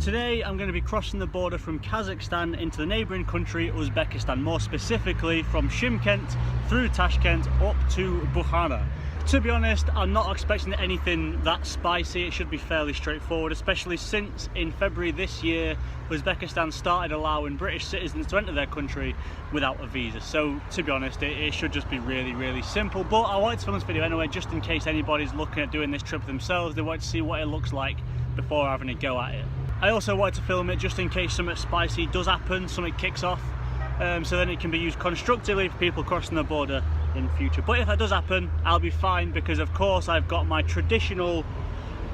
Today I'm going to be crossing the border from Kazakhstan into the neighbouring country Uzbekistan, more specifically from Shymkent through Tashkent up to Bukhara. To be honest, I'm not expecting anything that spicy. It should be fairly straightforward, especially since in February this year Uzbekistan started allowing British citizens to enter their country without a visa. So to be honest, it should just be really simple. But I wanted to film this video anyway, just in case anybody's looking at doing this trip themselves. They want to see what it looks like before having a go at it. I also wanted to film it just in case something spicy does happen, something kicks off, so then it can be used constructively for people crossing the border in future. But if that does happen, I'll be fine, because of course I've got my traditional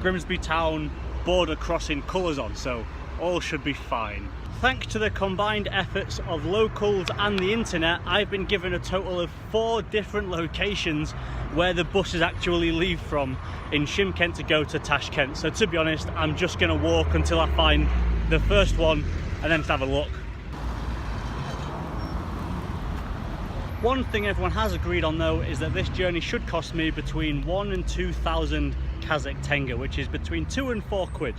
Grimsby Town border crossing colours on, so all should be fine. Thanks to the combined efforts of locals and the internet, I've been given a total of 4 different locations where the buses actually leave from in Shymkent to go to Tashkent. So to be honest, I'm just going to walk until I find the first one and then have a look. One thing everyone has agreed on though is that this journey should cost me between 1,000 and 2,000 Kazakh tenge, which is between 2 and 4 quid,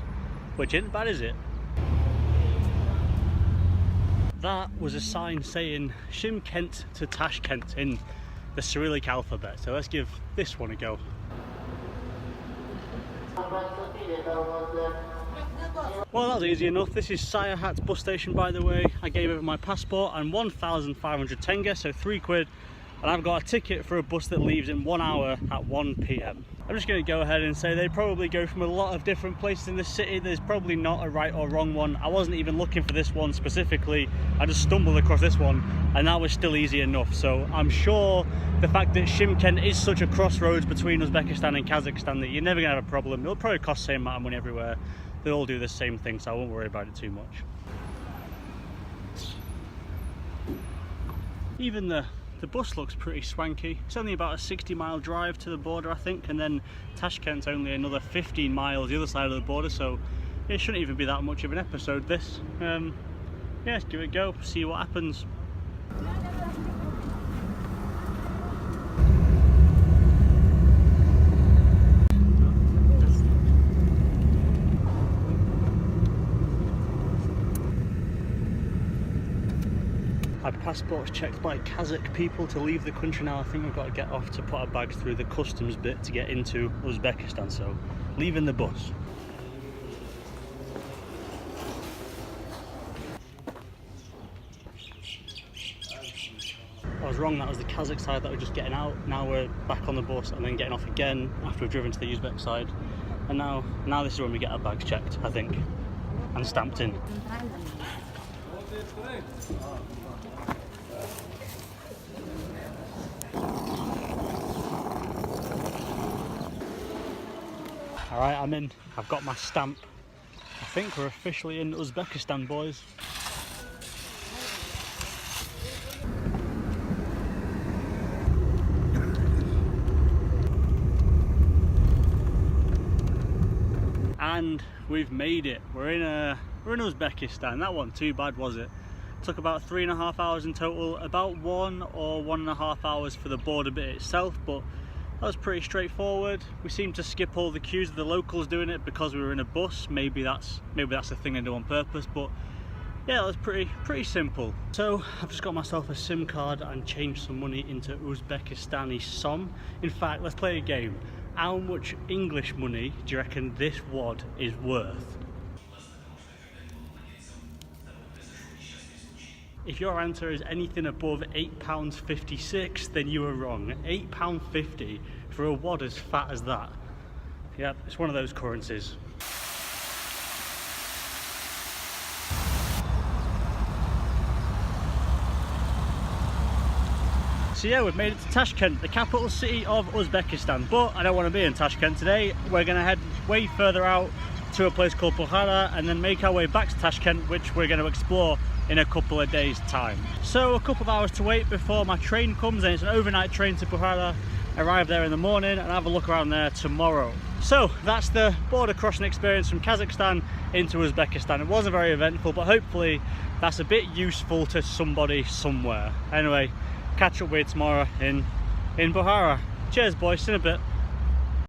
which isn't bad, is it? That was a sign saying Shymkent to Tashkent in the Cyrillic alphabet, so let's give this one a go. Well, that was easy enough. This is Sayahat bus station, by the way. I gave over my passport and 1,500 tenge, so 3 quid, and I've got a ticket for a bus that leaves in 1 hour at 1 PM. I'm just going to go ahead and say they probably go from a lot of different places in the city. There's probably not a right or wrong one. I wasn't even looking for this one specifically. I just stumbled across this one and that was still easy enough. So I'm sure the fact that Shymkent is such a crossroads between Uzbekistan and Kazakhstan that you're never going to have a problem. It'll probably cost the same amount of money everywhere. They all do the same thing, so I won't worry about it too much. Even the bus looks pretty swanky. It's only about a 60-mile drive to the border, I think, and then Tashkent's only another 15 miles the other side of the border, so it shouldn't even be that much of an episode, this. Yeah, let's give it a go, see what happens. My passport's checked by Kazakh people to leave the country now. I think we've got to get off to put our bags through the customs bit to get into Uzbekistan, so leaving the bus. I was wrong, that was the Kazakh side that we're just getting out. Now we're back on the bus and then getting off again after we've driven to the Uzbek side. And now this is when we get our bags checked, I think, and stamped in. Alright, I'm in. I've got my stamp. I think we're officially in Uzbekistan, boys. And we've made it. We're in Uzbekistan. That wasn't too bad, was it? Took about 3.5 hours in total, about 1 or 1.5 hours for the border bit itself, but that was pretty straightforward. We seemed to skip all the queues of the locals doing it because we were in a bus. Maybe that's a thing they do on purpose, but yeah, it was pretty simple. So I've just got myself a SIM card and changed some money into Uzbekistani som. In fact, let's play a game. How much English money do you reckon this wad is worth? If your answer is anything above £8.56, then you are wrong. £8.50 for a wad as fat as that. Yep, it's one of those currencies. So yeah, we've made it to Tashkent, the capital city of Uzbekistan. But I don't want to be in Tashkent today. We're going to head way further out to a place called Bukhara and then make our way back to Tashkent, which we're going to explore in a couple of days time. So a couple of hours to wait before my train comes, and it's an overnight train to Bukhara. Arrive there in the morning and have a look around there tomorrow. So that's the border crossing experience from Kazakhstan into Uzbekistan. It wasn't very eventful, but hopefully that's a bit useful to somebody somewhere. Anyway, catch up with you tomorrow in Bukhara. Cheers boys, see you in a bit.